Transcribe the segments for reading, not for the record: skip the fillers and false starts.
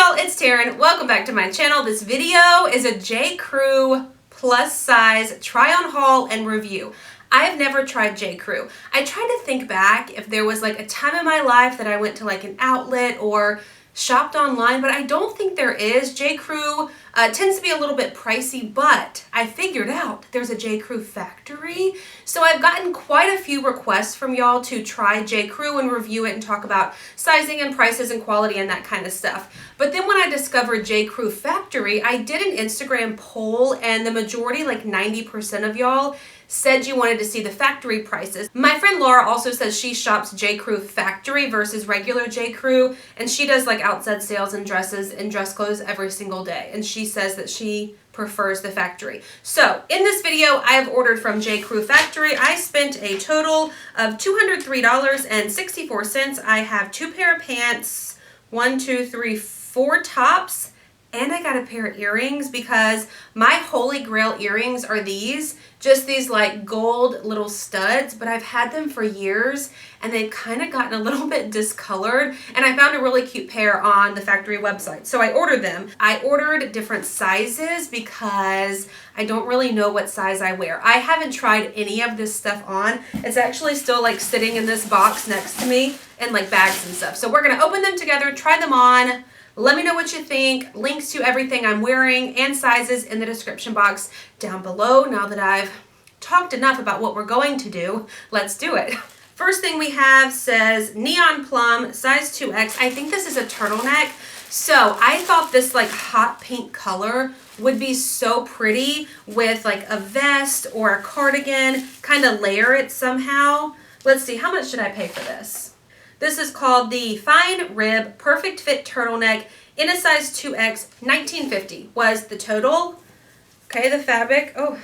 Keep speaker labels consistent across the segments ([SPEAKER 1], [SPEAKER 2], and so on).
[SPEAKER 1] y'all, it's Taren. Welcome back to my channel. This video is a JCrew plus size try on haul and review. I have never tried JCrew. I tried to think back if there was like a time in my life that I went to like an outlet or shopped online, but I don't think there is. JCrew tends to be a little bit pricey, but I figured out there's a JCrew Factory. So I've gotten quite a few requests from y'all to try JCrew and review it and talk about sizing and prices and quality and that kind of stuff. But then when I discovered JCrew Factory, I did an Instagram poll and the majority, like 90% of y'all, said you wanted to see the factory prices. My friend Laura also says she shops JCrew Factory versus regular JCrew, and she does like outside sales and dresses and dress clothes every single day, and she says that she prefers the factory. So in this video, I have ordered from JCrew Factory. I spent a total of $203.64. I have 2 pair of pants, 1, 2, 3, 4 tops, and I got a pair of earrings because my holy grail earrings are these, just these like gold little studs, but I've had them for years and they've kind of gotten a little bit discolored, and I found a really cute pair on the factory website. So I ordered them. I ordered different sizes because I don't really know what size I wear. I haven't tried any of this stuff on. It's actually still like sitting in this box next to me in like bags and stuff. So we're gonna open them together, try them on. Let me know what you think. Links to everything I'm wearing and sizes in the description box down below. Now that I've talked enough about what we're going to do, let's do it. First thing we have says Neon Plum, size 2X. I think this is a turtleneck. So I thought this like hot pink color would be so pretty with like a vest or a cardigan, kind of layer it somehow. Let's see, how much did I pay for this? This is called the Fine Rib Perfect Fit Turtleneck in a size 2X, $19.50 was the total. Okay, the fabric, oh,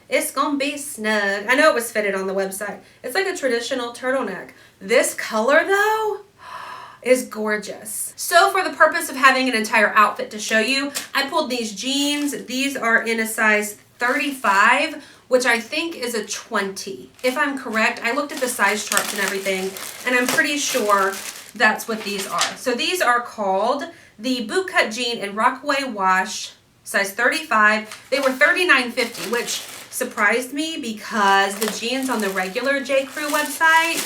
[SPEAKER 1] it's gonna be snug. I know it was fitted on the website. It's like a traditional turtleneck. This color though is gorgeous. So for the purpose of having an entire outfit to show you, I pulled these jeans. These are in a size 35, which I think is a 20. If I'm correct, I looked at the size charts and everything, and I'm pretty sure that's what these are. So these are called the Bootcut Jean in Rockaway Wash, size 35. They were $39.50, which surprised me because the jeans on the regular JCrew website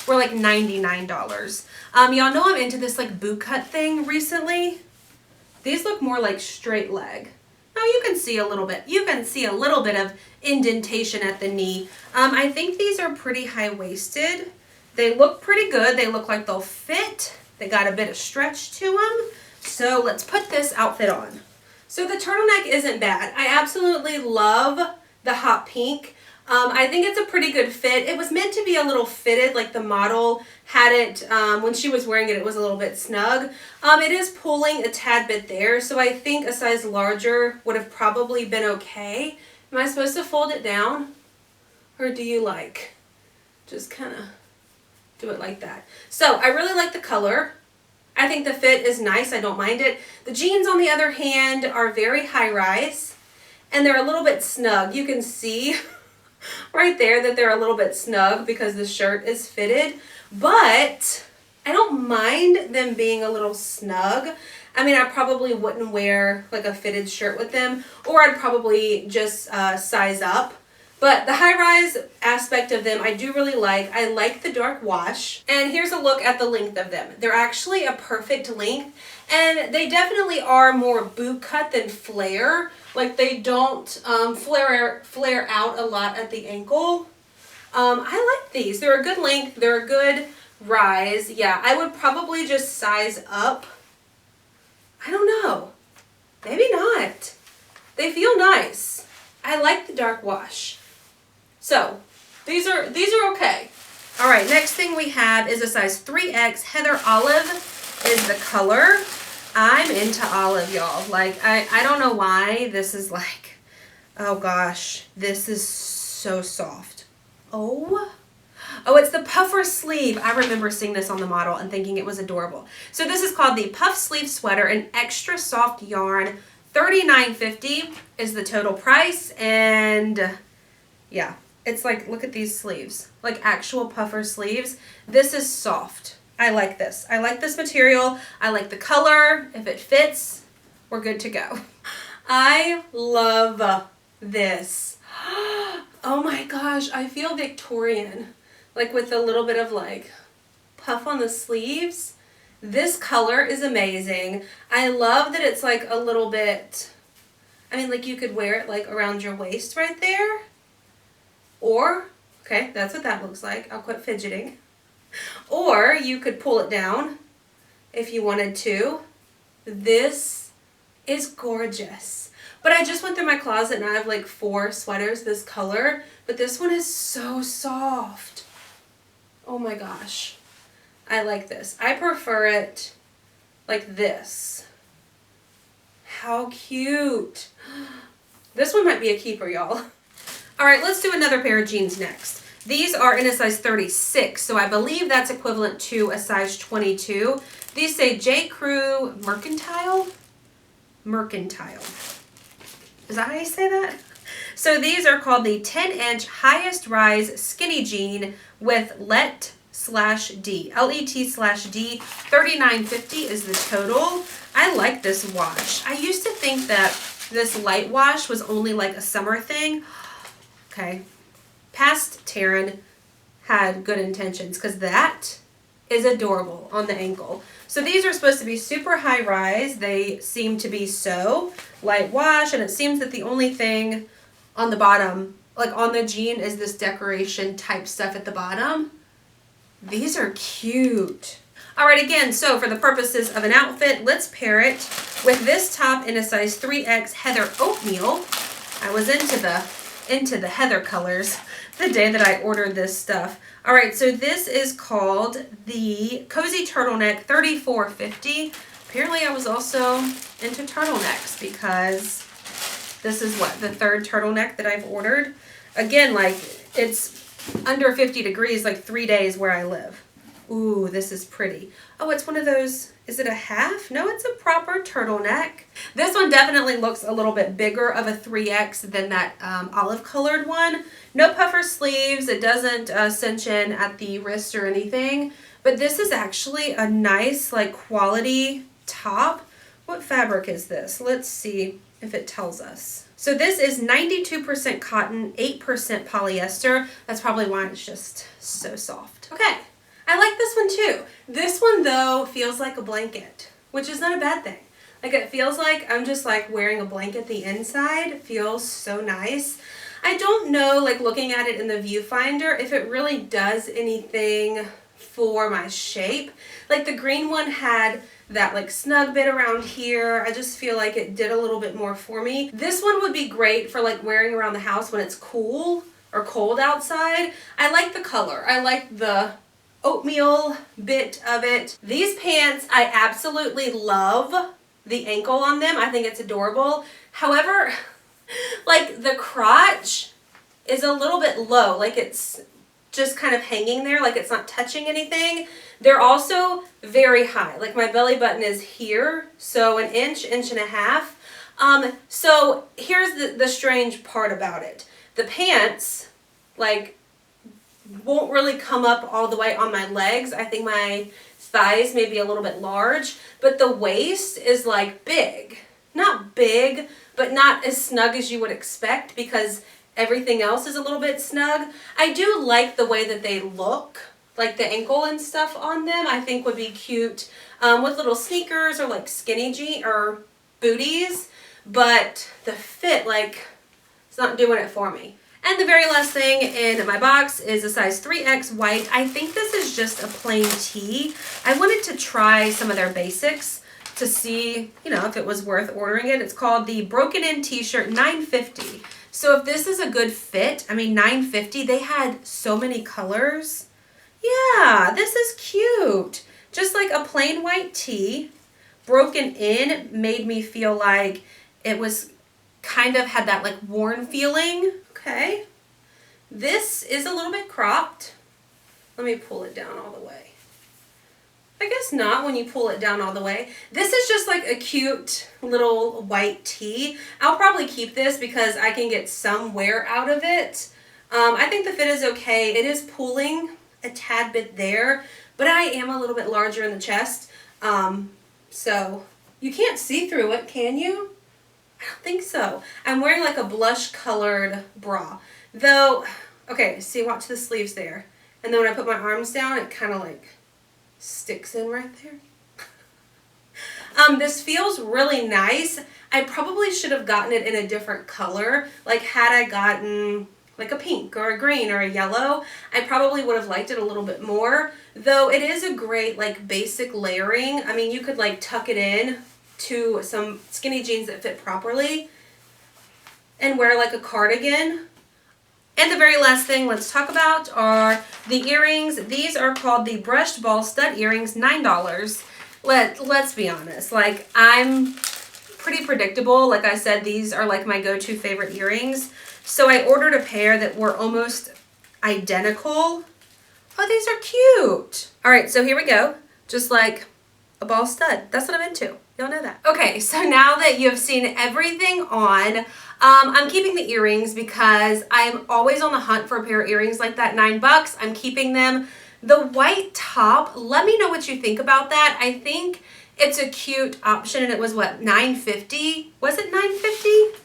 [SPEAKER 1] were like $99. Y'all know I'm into this like bootcut thing recently. These look more like straight leg. Now you can see a little bit. You can see a little bit of indentation at the knee. I think these are pretty high-waisted. They look pretty good. They look like they'll fit. They got a bit of stretch to them. So let's put this outfit on. So the turtleneck isn't bad. I absolutely love the hot pink. I think it's a pretty good fit. It was meant to be a little fitted, like the model had it, when she was wearing it, it was a little bit snug. It is pulling a tad bit there, so I think a size larger would have probably been okay. Am I supposed to fold it down? Or do you like just kind of do it like that? So I really like the color. I think the fit is nice. I don't mind it. The jeans, on the other hand, are very high-rise, and they're a little bit snug. You can see right there that they're a little bit snug because the shirt is fitted, but I don't mind them being a little snug. I mean, I probably wouldn't wear like a fitted shirt with them, or I'd probably just size up. But the high-rise aspect of them I do really like. I like the dark wash. And here's a look at the length of them. They're actually a perfect length, and they definitely are more boot cut than flare. Like they don't flare out a lot at the ankle. I like these. They're a good length. They're a good rise. Yeah, I would probably just size up. I don't know. Maybe not. They feel nice. I like the dark wash. So these are okay. All right, next thing we have is a size 3X. Heather Olive is the color. I'm into olive, y'all. Like, I don't know why this is like, oh gosh, this is so soft. Oh, it's the puffer sleeve. I remember seeing this on the model and thinking it was adorable. So this is called the puff sleeve sweater, an extra soft yarn. $39.50 is the total price, and yeah, it's like, look at these sleeves, like actual puffer sleeves. This is soft. I like this. I like this material. I like the color. If it fits, we're good to go. I love this. Oh my gosh, I feel Victorian. Like with a little bit of like puff on the sleeves. This color is amazing. I love that it's like a little bit, I mean, like you could wear it like around your waist right there. Or, okay, that's what that looks like. I'll quit fidgeting. Or you could pull it down if you wanted to. This is gorgeous. But I just went through my closet and I have like 4 sweaters this color. But this one is so soft. Oh my gosh. I like this. I prefer it like this. How cute. This one might be a keeper, y'all. All right, let's do another pair of jeans next. These are in a size 36, so I believe that's equivalent to a size 22. These say JCrew Mercantile? Mercantile. Is that how you say that? So these are called the 10-inch highest rise skinny jean with LET/D. LET/D. $39.50 is the total. I like this wash. I used to think that this light wash was only like a summer thing. Okay. Past Taren had good intentions because that is adorable on the ankle. So these are supposed to be super high rise. They seem to be so light wash, and it seems that the only thing on the bottom, like on the jean, is this decoration type stuff at the bottom. These are cute. All right, again, so for the purposes of an outfit, let's pair it with this top in a size 3X Heather Oatmeal. I was into the heather colors the day that I ordered this stuff. All right, so this is called the Cozy Turtleneck, $34.50. Apparently I was also into turtlenecks because this is what, the 3rd turtleneck that I've ordered. Again, like it's under 50 degrees like 3 days where I live. Ooh, this is pretty. Oh, it's one of those, is it a half? No, it's a proper turtleneck. This one definitely looks a little bit bigger of a 3X than that olive colored one. No puffer sleeves. It doesn't cinch in at the wrist or anything. But this is actually a nice like quality top. What fabric is this? Let's see if it tells us. So this is 92% cotton, 8% polyester. That's probably why it's just so soft. Okay. I like this one too. This one though feels like a blanket, which is not a bad thing. Like it feels like I'm just like wearing a blanket the inside. It feels so nice. I don't know, like looking at it in the viewfinder, if it really does anything for my shape. Like the green one had that like snug bit around here. I just feel like it did a little bit more for me. This one would be great for like wearing around the house when it's cool or cold outside. I like the color. I like the oatmeal bit of it. These pants, I absolutely love the ankle on them. I think it's adorable. However, like the crotch is a little bit low. Like it's just kind of hanging there, like it's not touching anything. They're also very high. Like my belly button is here, so an inch, inch and a half. So here's the strange part about it. The pants, like, won't really come up all the way on my legs. I think my thighs may be a little bit large, but the waist is like big. Not big, but not as snug as you would expect because everything else is a little bit snug. I do like the way that they look, like the ankle and stuff on them. I think would be cute with little sneakers or like skinny jean or booties, but the fit, like, it's not doing it for me. And the very last thing in my box is a size 3X white. I think this is just a plain tee. I wanted to try some of their basics to see, you know, if it was worth ordering it. It's called the Broken In T-shirt, $9.50. So if this is a good fit, I mean, $9.50, they had so many colors. Yeah, this is cute. Just like a plain white tee. Broken In made me feel like it was kind of had that like worn feeling. Okay, this is a little bit cropped. Let me pull it down all the way. I guess not when you pull it down all the way. This is just like a cute little white tee. I'll probably keep this because I can get some wear out of it. I think the fit is okay. It is pulling a tad bit there, but I am a little bit larger in the chest. So you can't see through it, can you? I don't think so. I'm wearing like a blush colored bra. Though, okay, see, watch the sleeves there. And then when I put my arms down, it kind of like sticks in right there. This feels really nice. I probably should have gotten it in a different color. Like had I gotten like a pink or a green or a yellow, I probably would have liked it a little bit more. Though it is a great like basic layering. I mean, you could like tuck it in to some skinny jeans that fit properly and wear like a cardigan. And the very last thing let's talk about are the earrings. These are called the brushed ball stud earrings, $9. Let's be honest, like I'm pretty predictable. Like I said, these are like my go-to favorite earrings. So I ordered a pair that were almost identical. Oh, these are cute. All right, so here we go. Just like a ball stud. That's what I'm into. Y'all know that. Okay, so now that you have seen everything on, I'm keeping the earrings because I'm always on the hunt for a pair of earrings like that, $9. I'm keeping them. The white top, let me know what you think about that. I think it's a cute option, and it was what, $9.50? Was it $9.50?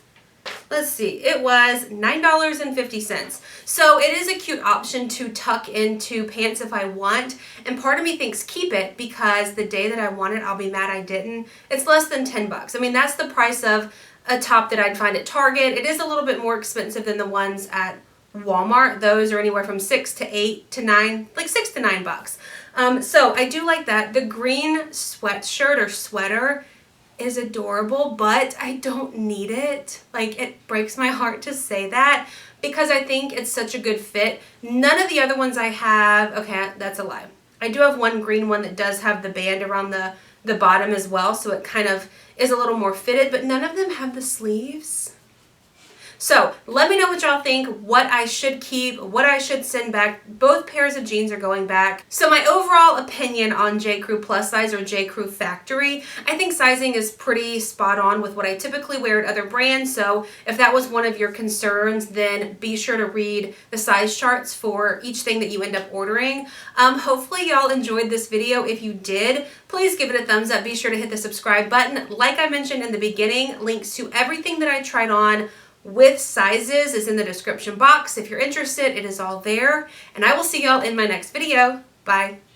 [SPEAKER 1] Let's see, it was $9.50. So it is a cute option to tuck into pants if I want, and part of me thinks keep it because the day that I want it, I'll be mad I didn't. It's less than $10. I mean, that's the price of a top that I'd find at Target. It is a little bit more expensive than the ones at Walmart. Those are anywhere from $6 to $8 to $9, like $6 to $9. So I do like that. The green sweatshirt or sweater is adorable, but I don't need it. Like, it breaks my heart to say that because I think it's such a good fit. None of the other ones I have, okay, that's a lie. I do have one green one that does have the band around the bottom as well, so it kind of is a little more fitted, but none of them have the sleeves. So let me know what y'all think, what I should keep, what I should send back. Both pairs of jeans are going back. So my overall opinion on JCrew Plus Size or JCrew Factory, I think sizing is pretty spot on with what I typically wear at other brands. So if that was one of your concerns, then be sure to read the size charts for each thing that you end up ordering. Hopefully y'all enjoyed this video. If you did, please give it a thumbs up. Be sure to hit the subscribe button. Like I mentioned in the beginning, links to everything that I tried on with sizes is in the description box. If you're interested, it is all there. And I will see y'all in my next video. Bye.